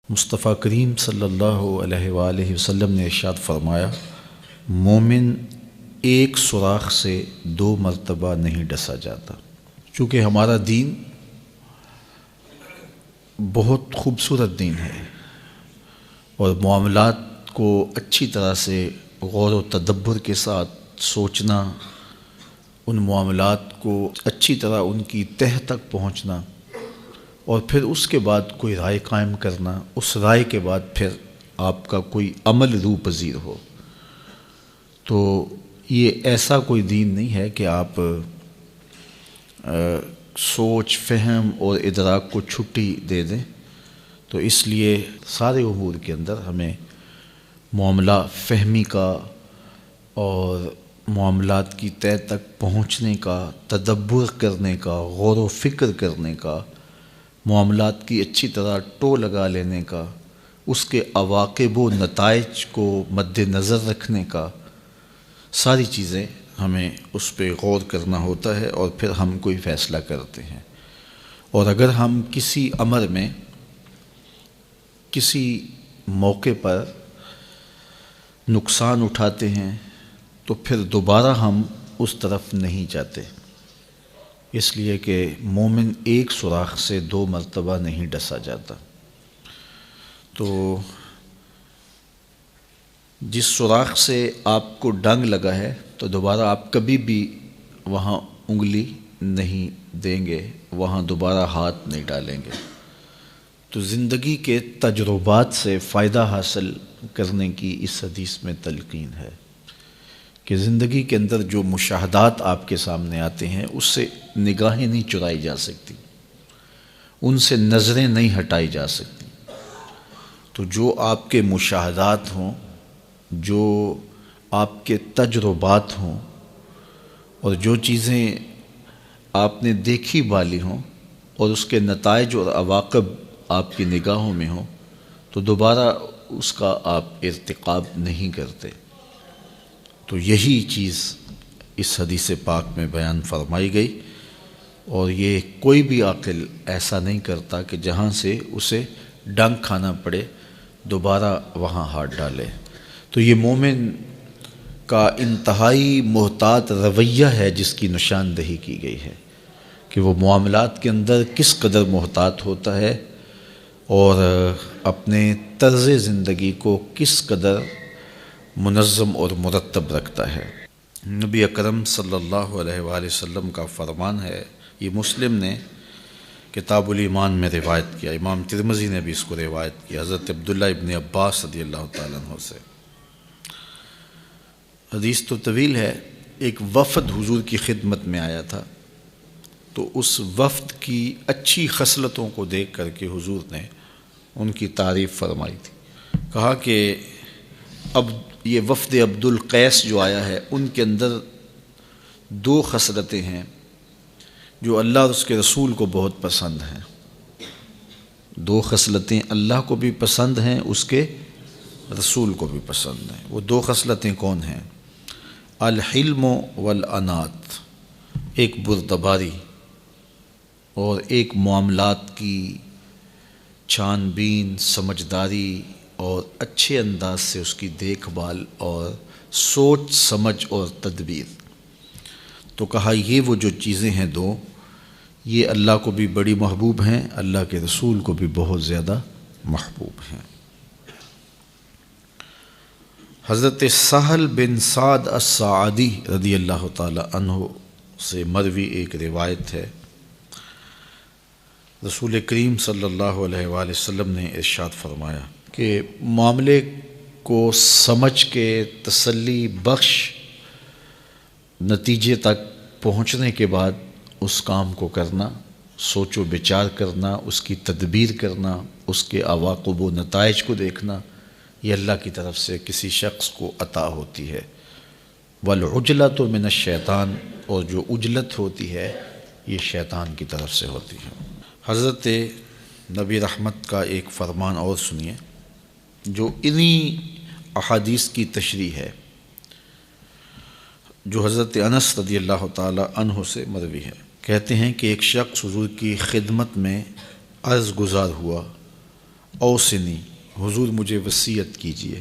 مصطفیٰ کریم صلی اللہ علیہ وآلہ وسلم نے ارشاد فرمایا، مومن ایک سوراخ سے 2 مرتبہ نہیں ڈسا جاتا۔ چونکہ ہمارا دین بہت خوبصورت دین ہے اور معاملات کو اچھی طرح سے غور و تدبر کے ساتھ سوچنا، ان معاملات کو اچھی طرح ان کی تہ تک پہنچنا اور پھر اس کے بعد کوئی رائے قائم کرنا، اس رائے کے بعد پھر آپ کا کوئی عمل روح پذیر ہو، تو یہ ایسا کوئی دین نہیں ہے کہ آپ سوچ فہم اور ادراک کو چھٹی دے دیں۔ تو اس لیے سارے امور کے اندر ہمیں معاملہ فہمی کا اور معاملات کی تہ تک پہنچنے کا، تدبر کرنے کا، غور و فکر کرنے کا، معاملات کی اچھی طرح ٹو لگا لینے کا، اس کے عواقب و نتائج کو مد نظر رکھنے کا، ساری چیزیں ہمیں اس پہ غور کرنا ہوتا ہے اور پھر ہم کوئی فیصلہ کرتے ہیں۔ اور اگر ہم کسی امر میں کسی موقع پر نقصان اٹھاتے ہیں تو پھر دوبارہ ہم اس طرف نہیں جاتے، اس لیے کہ مومن ایک سوراخ سے 2 مرتبہ نہیں ڈسا جاتا۔ تو جس سوراخ سے آپ کو ڈنگ لگا ہے تو دوبارہ آپ کبھی بھی وہاں انگلی نہیں دیں گے، وہاں دوبارہ ہاتھ نہیں ڈالیں گے۔ تو زندگی کے تجربات سے فائدہ حاصل کرنے کی اس حدیث میں تلقین ہے کہ زندگی کے اندر جو مشاہدات آپ کے سامنے آتے ہیں اس سے نگاہیں نہیں چرائی جا سکتی، ان سے نظریں نہیں ہٹائی جا سکتی۔ تو جو آپ کے مشاہدات ہوں، جو آپ کے تجربات ہوں اور جو چیزیں آپ نے دیکھی بالی ہوں اور اس کے نتائج اور عواقب آپ کی نگاہوں میں ہوں تو دوبارہ اس کا آپ ارتکاب نہیں کرتے۔ تو یہی چیز اس حدیث پاک میں بیان فرمائی گئی، اور یہ کوئی بھی عاقل ایسا نہیں کرتا کہ جہاں سے اسے ڈنگ کھانا پڑے دوبارہ وہاں ہاتھ ڈالے۔ تو یہ مومن کا انتہائی محتاط رویہ ہے جس کی نشاندہی کی گئی ہے کہ وہ معاملات کے اندر کس قدر محتاط ہوتا ہے اور اپنے طرز زندگی کو کس قدر منظم اور مرتب رکھتا ہے۔ نبی اکرم صلی اللہ علیہ وآلہ وسلم کا فرمان ہے، یہ مسلم نے کتاب الایمان میں روایت کیا، امام ترمذی نے بھی اس کو روایت کیا حضرت عبداللہ ابن عباس رضی اللہ تعالیٰ عنہ سے۔ حدیث تو طویل ہے۔ ایک وفد حضور کی خدمت میں آیا تھا، تو اس وفد کی اچھی خصلتوں کو دیکھ کر کے حضور نے ان کی تعریف فرمائی تھی۔ کہا کہ اب یہ وفد عبد القیس جو آیا ہے ان کے اندر 2 خصلتیں ہیں جو اللہ اور اس کے رسول کو بہت پسند ہیں۔ 2 خصلتیں اللہ کو بھی پسند ہیں، اس کے رسول کو بھی پسند ہیں۔ وہ 2 خصلتیں کون ہیں؟ الحلم والانات، ایک بردباری اور ایک معاملات کی چھان بین، سمجھداری اور اچھے انداز سے اس کی دیکھ بھال اور سوچ سمجھ اور تدبیر۔ تو کہا یہ وہ جو چیزیں ہیں 2، یہ اللہ کو بھی بڑی محبوب ہیں، اللہ کے رسول کو بھی بہت زیادہ محبوب ہیں۔ حضرت سہل بن سعد الساعدی رضی اللہ تعالی عنہ سے مروی ایک روایت ہے، رسول کریم صلی اللہ علیہ وآلہ وسلم نے ارشاد فرمایا کہ معاملے کو سمجھ کے تسلی بخش نتیجے تک پہنچنے کے بعد اس کام کو کرنا، سوچ و بچار کرنا، اس کی تدبیر کرنا، اس کے عواقب و نتائج کو دیکھنا، یہ اللہ کی طرف سے کسی شخص کو عطا ہوتی ہے۔ والعجلۃ من الشیطان، اور جو عجلت ہوتی ہے یہ شیطان کی طرف سے ہوتی ہے۔ حضرت نبی رحمت کا ایک فرمان اور سنیے جو انہی احادیث کی تشریح ہے، جو حضرت انس رضی اللہ تعالی عنہ سے مروی ہے۔ کہتے ہیں کہ ایک شخص حضور کی خدمت میں عرض گزار ہوا، اوصنی، حضور مجھے وصیت کیجئے،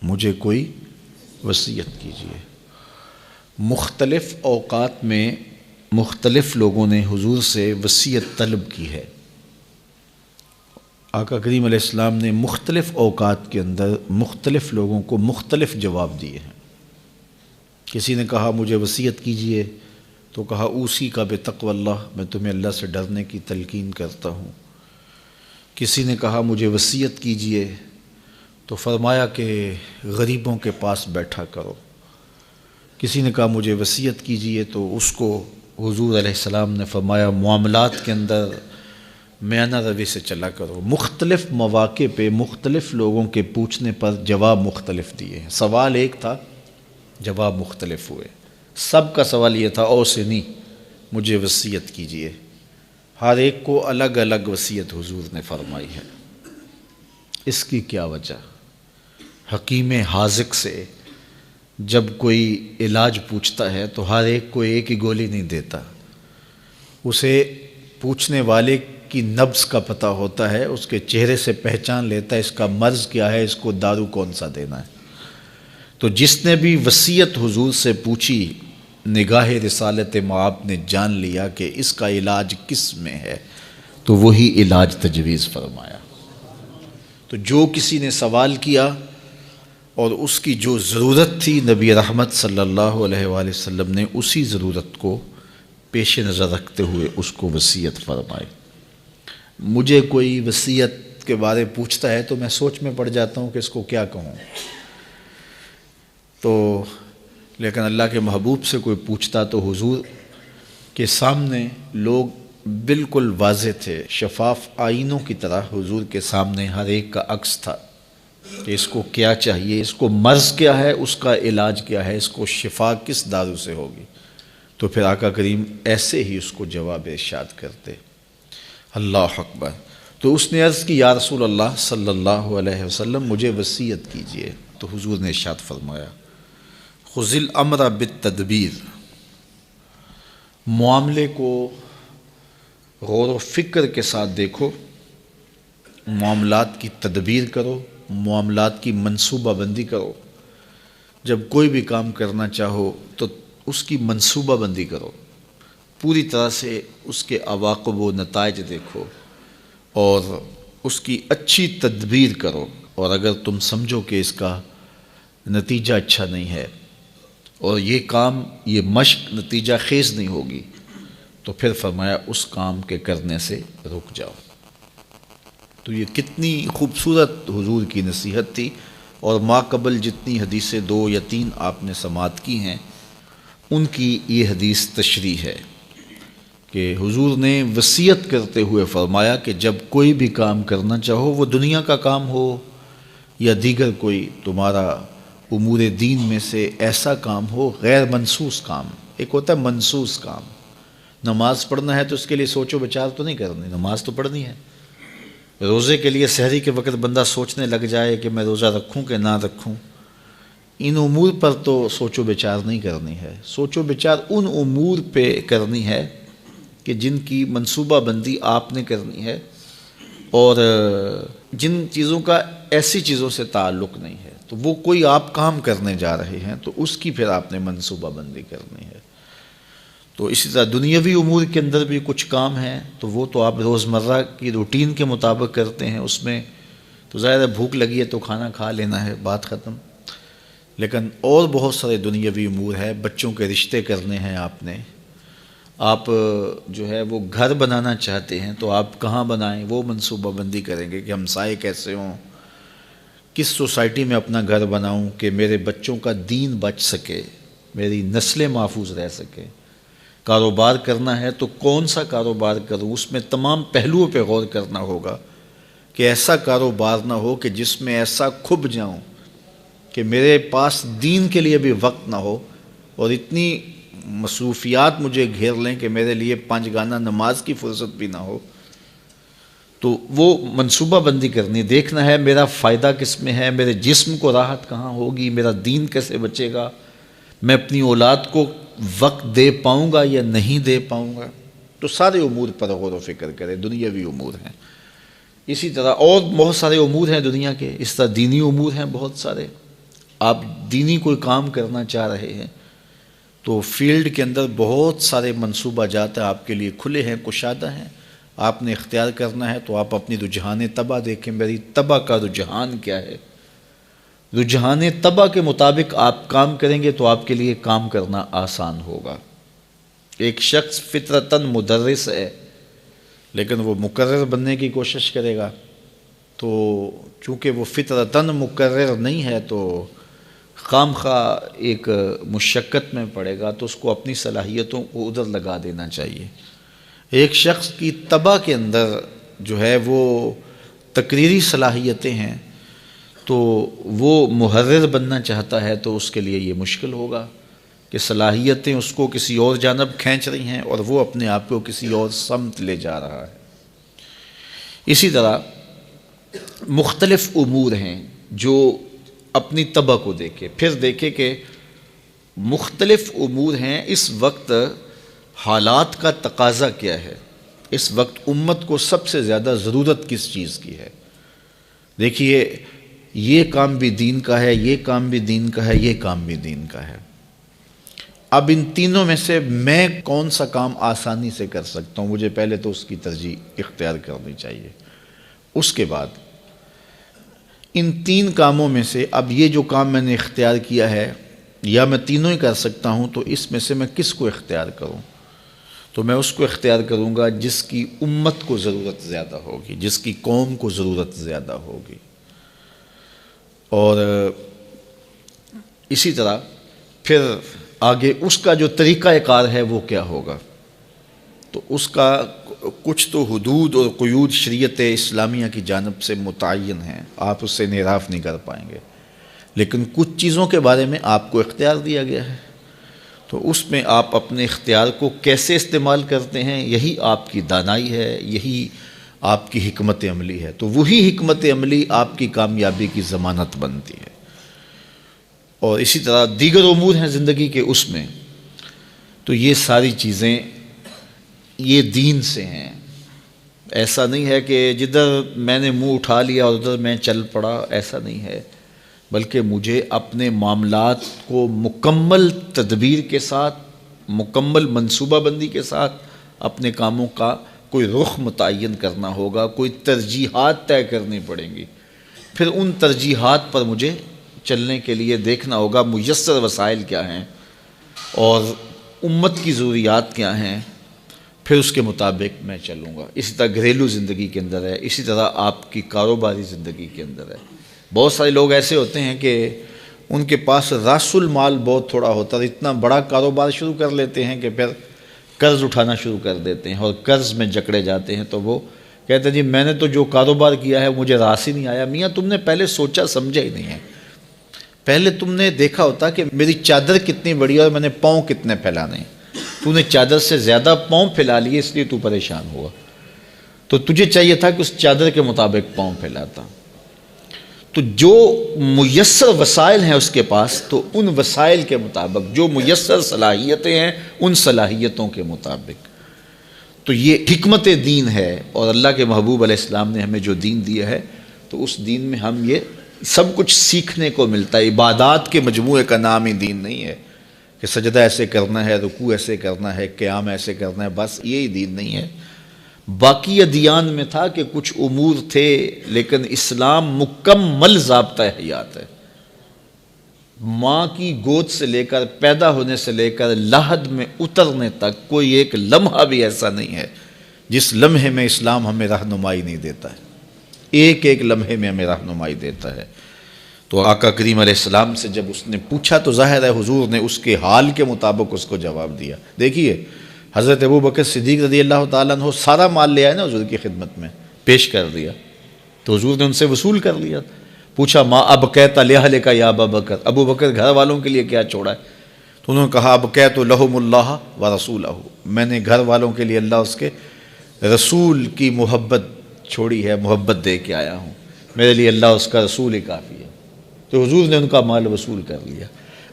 مجھے کوئی وصیت کیجئے۔ مختلف اوقات میں مختلف لوگوں نے حضور سے وصیت طلب کی ہے۔ آقا کریم علیہ السلام نے مختلف اوقات کے اندر مختلف لوگوں کو مختلف جواب دیے ہیں۔ کسی نے کہا مجھے وصیت کیجئے تو کہا اوصی کا بتقوی اللہ، میں تمہیں اللہ سے ڈرنے کی تلقین کرتا ہوں۔ کسی نے کہا مجھے وصیت کیجئے تو فرمایا کہ غریبوں کے پاس بیٹھا کرو۔ کسی نے کہا مجھے وصیت کیجئے تو اس کو حضور علیہ السلام نے فرمایا معاملات کے اندر میانہ روی سے چلا کرو۔ مختلف مواقع پہ مختلف لوگوں کے پوچھنے پر جواب مختلف دیے ہیں۔ سوال ایک تھا، جواب مختلف ہوئے۔ سب کا سوال یہ تھا اوصنی، مجھے وصیت کیجئے۔ ہر ایک کو الگ الگ وصیت حضور نے فرمائی ہے۔ اس کی کیا وجہ؟ حکیم حاذق سے جب کوئی علاج پوچھتا ہے تو ہر ایک کو ایک ہی گولی نہیں دیتا، اسے پوچھنے والے کی نبض کا پتہ ہوتا ہے، اس کے چہرے سے پہچان لیتا ہے اس کا مرض کیا ہے، اس کو دارو کون سا دینا ہے۔ تو جس نے بھی وصیت حضور سے پوچھی، نگاہ رسالت مآب نے جان لیا کہ اس کا علاج کس میں ہے، تو وہی علاج تجویز فرمایا۔ تو جو کسی نے سوال کیا اور اس کی جو ضرورت تھی، نبی رحمت صلی اللہ علیہ وآلہ وسلم نے اسی ضرورت کو پیش نظر رکھتے ہوئے اس کو وصیت فرمائی۔ مجھے کوئی وصیت کے بارے پوچھتا ہے تو میں سوچ میں پڑ جاتا ہوں کہ اس کو کیا کہوں، تو لیکن اللہ کے محبوب سے کوئی پوچھتا تو حضور کے سامنے لوگ بالکل واضح تھے، شفاف آئینوں کی طرح حضور کے سامنے ہر ایک کا عکس تھا کہ اس کو کیا چاہیے، اس کو مرض کیا ہے، اس کا علاج کیا ہے، اس کو شفا کس دارو سے ہوگی۔ تو پھر آقا کریم ایسے ہی اس کو جواب ارشاد کرتے۔ اللہ اکبر۔ تو اس نے عرض کی یا رسول اللہ صلی اللہ علیہ وسلم مجھے وصیت کیجئے، تو حضور نے ارشاد فرمایا خذ الامر بالتدبیر، معاملے کو غور و فکر کے ساتھ دیکھو، معاملات کی تدبیر کرو، معاملات کی منصوبہ بندی کرو۔ جب کوئی بھی کام کرنا چاہو تو اس کی منصوبہ بندی کرو، پوری طرح سے اس کے عواقب و نتائج دیکھو اور اس کی اچھی تدبیر کرو، اور اگر تم سمجھو کہ اس کا نتیجہ اچھا نہیں ہے اور یہ کام، یہ مشق نتیجہ خیز نہیں ہوگی، تو پھر فرمایا اس کام کے کرنے سے رک جاؤ۔ تو یہ کتنی خوبصورت حضور کی نصیحت تھی، اور ما قبل جتنی حدیثیں 2 یا 3 آپ نے سماعت کی ہیں، ان کی یہ حدیث تشریح ہے کہ حضور نے وصیت کرتے ہوئے فرمایا کہ جب کوئی بھی کام کرنا چاہو، وہ دنیا کا کام ہو یا دیگر کوئی تمہارا امور دین میں سے ایسا کام ہو، غیر منسوس کام، ایک ہوتا ہے منسوس کام، نماز پڑھنا ہے تو اس کے لیے سوچ و بچار تو نہیں کرنی، نماز تو پڑھنی ہے۔ روزے کے لیے سحری کے وقت بندہ سوچنے لگ جائے کہ میں روزہ رکھوں کہ نہ رکھوں، ان امور پر تو سوچ و بچار نہیں کرنی ہے۔ سوچ و بچار ان امور پہ کرنی ہے کہ جن کی منصوبہ بندی آپ نے کرنی ہے، اور جن چیزوں کا ایسی چیزوں سے تعلق نہیں ہے، تو وہ کوئی آپ کام کرنے جا رہے ہیں تو اس کی پھر آپ نے منصوبہ بندی کرنی ہے۔ تو اسی طرح دنیاوی امور کے اندر بھی کچھ کام ہیں تو وہ تو آپ روزمرہ کی روٹین کے مطابق کرتے ہیں، اس میں تو ظاہر ہے بھوک لگی ہے تو کھانا کھا لینا ہے، بات ختم۔ لیکن اور بہت سارے دنیاوی امور ہیں، بچوں کے رشتے کرنے ہیں آپ جو ہے وہ گھر بنانا چاہتے ہیں تو آپ کہاں بنائیں، وہ منصوبہ بندی کریں گے کہ ہمسائے کیسے ہوں، کس سوسائٹی میں اپنا گھر بناؤں کہ میرے بچوں کا دین بچ سکے، میری نسلیں محفوظ رہ سکے۔ کاروبار کرنا ہے تو کون سا کاروبار کروں، اس میں تمام پہلوؤں پہ غور کرنا ہوگا کہ ایسا کاروبار نہ ہو کہ جس میں ایسا کھب جاؤں کہ میرے پاس دین کے لیے بھی وقت نہ ہو اور اتنی مصروفیات مجھے گھیر لیں کہ میرے لیے 5 گانا نماز کی فرصت بھی نہ ہو۔ تو وہ منصوبہ بندی کرنی، دیکھنا ہے میرا فائدہ کس میں ہے، میرے جسم کو راحت کہاں ہوگی، میرا دین کیسے بچے گا، میں اپنی اولاد کو وقت دے پاؤں گا یا نہیں دے پاؤں گا۔ تو سارے امور پر غور و فکر کرے، دنیاوی امور ہیں۔ اسی طرح اور بہت سارے امور ہیں دنیا کے، اس طرح دینی امور ہیں بہت سارے۔ آپ دینی کوئی کام کرنا چاہ رہے ہیں تو فیلڈ کے اندر بہت سارے منصوبہ جات آپ کے لیے کھلے ہیں، کشادہ ہیں، آپ نے اختیار کرنا ہے۔ تو آپ اپنی رجحان طبع دیکھیں، میری طبع کا رجحان کیا ہے، رجحان طبع کے مطابق آپ کام کریں گے تو آپ کے لیے کام کرنا آسان ہوگا۔ ایک شخص فطرتاً مدرس ہے لیکن وہ مقرر بننے کی کوشش کرے گا، تو چونکہ وہ فطرتاً مقرر نہیں ہے تو خام خواہ ایک مشقت میں پڑے گا، تو اس کو اپنی صلاحیتوں کو ادھر لگا دینا چاہیے۔ ایک شخص کی طبع کے اندر جو ہے وہ تقریری صلاحیتیں ہیں، تو وہ محرر بننا چاہتا ہے تو اس کے لیے یہ مشکل ہوگا کہ صلاحیتیں اس کو کسی اور جانب کھینچ رہی ہیں اور وہ اپنے آپ کو کسی اور سمت لے جا رہا ہے۔ اسی طرح مختلف امور ہیں جو اپنی طبع کو دیکھے، پھر دیکھے کہ مختلف امور ہیں، اس وقت حالات کا تقاضا کیا ہے، اس وقت امت کو سب سے زیادہ ضرورت کس چیز کی ہے۔ دیکھیے یہ کام بھی دین کا ہے، یہ کام بھی دین کا ہے، یہ کام بھی دین کا ہے۔ اب ان تینوں میں سے میں کون سا کام آسانی سے کر سکتا ہوں، مجھے پہلے تو اس کی ترجیح اختیار کرنی چاہیے۔ اس کے بعد ان تین کاموں میں سے اب یہ جو کام میں نے اختیار کیا ہے یا میں تینوں ہی کر سکتا ہوں، تو اس میں سے میں کس کو اختیار کروں؟ تو میں اس کو اختیار کروں گا جس کی امت کو ضرورت زیادہ ہوگی، جس کی قوم کو ضرورت زیادہ ہوگی۔ اور اسی طرح پھر آگے اس کا جو طریقہ کار ہے وہ کیا ہوگا، تو اس کا کچھ تو حدود اور قیود شریعت اسلامیہ کی جانب سے متعین ہیں، آپ اس سے انحراف نہیں کر پائیں گے، لیکن کچھ چیزوں کے بارے میں آپ کو اختیار دیا گیا ہے، تو اس میں آپ اپنے اختیار کو کیسے استعمال کرتے ہیں، یہی آپ کی دانائی ہے، یہی آپ کی حکمت عملی ہے۔ تو وہی حکمت عملی آپ کی کامیابی کی ضمانت بنتی ہے۔ اور اسی طرح دیگر امور ہیں زندگی کے، اس میں تو یہ ساری چیزیں یہ دین سے ہیں۔ ایسا نہیں ہے کہ جدھر میں نے منہ اٹھا لیا اور ادھر میں چل پڑا، ایسا نہیں ہے، بلکہ مجھے اپنے معاملات کو مکمل تدبیر کے ساتھ، مکمل منصوبہ بندی کے ساتھ اپنے کاموں کا کوئی رخ متعین کرنا ہوگا، کوئی ترجیحات طے کرنی پڑیں گی، پھر ان ترجیحات پر مجھے چلنے کے لیے دیکھنا ہوگا میسر وسائل کیا ہیں اور امت کی ضروریات کیا ہیں، پھر اس کے مطابق میں چلوں گا۔ اسی طرح گھریلو زندگی کے اندر ہے، اسی طرح آپ کی کاروباری زندگی کے اندر ہے۔ بہت سارے لوگ ایسے ہوتے ہیں کہ ان کے پاس راس المال بہت تھوڑا ہوتا ہے، اتنا بڑا کاروبار شروع کر لیتے ہیں کہ پھر قرض اٹھانا شروع کر دیتے ہیں اور قرض میں جکڑے جاتے ہیں، تو وہ کہتے ہیں جی میں نے تو جو کاروبار کیا ہے مجھے راس ہی نہیں آیا۔ میاں تم نے پہلے سوچا سمجھا ہی نہیں ہے، پہلے تم نے دیکھا ہوتا کہ میری چادر کتنی بڑی ہے اور میں نے پاؤں کتنے پھیلانے ہیں، تو نے چادر سے زیادہ پاؤں پھیلا لیے اس لیے تو پریشان ہوا، تو تجھے چاہیے تھا کہ اس چادر کے مطابق پاؤں پھیلاتا۔ تو جو میسر وسائل ہیں اس کے پاس، تو ان وسائل کے مطابق جو میسر صلاحیتیں ہیں ان صلاحیتوں کے مطابق، تو یہ حکمت دین ہے۔ اور اللہ کے محبوب علیہ السلام نے ہمیں جو دین دیا ہے تو اس دین میں ہم یہ سب کچھ سیکھنے کو ملتا ہے۔ عبادات کے مجموعے کا نام ہی دین نہیں ہے کہ سجدہ ایسے کرنا ہے، رکوع ایسے کرنا ہے، قیام ایسے کرنا ہے، بس یہی دین نہیں ہے۔ باقی ادیان میں تھا کہ کچھ امور تھے، لیکن اسلام مکمل ضابطہ حیات ہے۔ ماں کی گود سے لے کر پیدا ہونے سے لے کر لحد میں اترنے تک کوئی ایک لمحہ بھی ایسا نہیں ہے جس لمحے میں اسلام ہمیں رہنمائی نہیں دیتا ہے، ایک ایک لمحے میں ہمیں رہنمائی دیتا ہے۔ تو آقا کریم علیہ السلام سے جب اس نے پوچھا تو ظاہر ہے حضور نے اس کے حال کے مطابق اس کو جواب دیا۔ دیکھیے حضرت ابوبکر صدیق رضی اللہ تعالیٰ عنہ سارا مال لے آئے نا حضور کی خدمت میں، پیش کر دیا، تو حضور نے ان سے وصول کر لیا۔ پوچھا ما ابقیت لأہلک یا ابا بکر، ابو بکر گھر والوں کے لیے کیا چھوڑا ہے؟ تو انہوں نے کہا ابقیت لہم اللہ ورسولہ، میں نے گھر والوں کے لیے اللہ اس کے رسول کی محبت چھوڑی ہے، محبت دے کے آیا ہوں، میرے لیے اللہ اس کا رسول ہی کافی ہے۔ تو حضور نے ان کا مال وصول کر لیا۔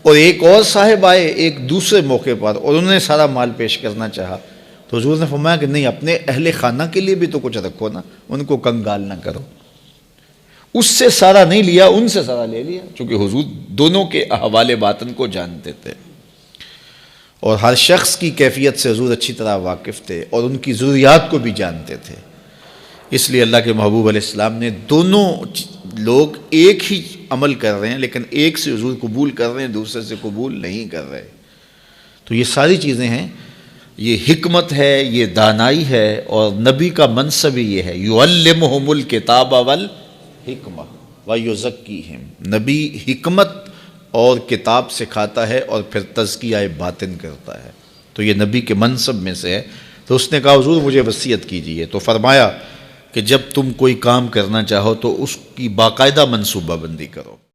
اور ایک اور صاحب آئے ایک دوسرے موقع پر اور انہوں نے سارا مال پیش کرنا چاہا، تو حضور نے فرمایا کہ نہیں، اپنے اہل خانہ کے لیے بھی تو کچھ رکھو نا، ان کو کنگال نہ کرو۔ اس سے سارا نہیں لیا، ان سے سارا لے لیا، چونکہ حضور دونوں کے احوال باطن کو جانتے تھے اور ہر شخص کی کیفیت سے حضور اچھی طرح واقف تھے اور ان کی ضروریات کو بھی جانتے تھے۔ اس لیے اللہ کے محبوب علیہ السلام نے دونوں لوگ ایک ہی عمل کر رہے ہیں لیکن ایک سے حضور قبول کر رہے ہیں، دوسرے سے قبول نہیں کر رہے۔ تو یہ ساری چیزیں ہیں، یہ حکمت ہے، یہ دانائی ہے، اور نبی کا منصب ہی یہ ہے، یعلمہم الکتاب والحکمہ ویزکیہم۔ نبی حکمت اور کتاب سکھاتا ہے اور پھر تزکیہ باطن کرتا ہے، تو یہ نبی کے منصب میں سے ہے۔ تو اس نے کہا حضور مجھے وصیت کیجئے، تو فرمایا کہ جب تم کوئی کام کرنا چاہو تو اس کی باقاعدہ منصوبہ بندی کرو۔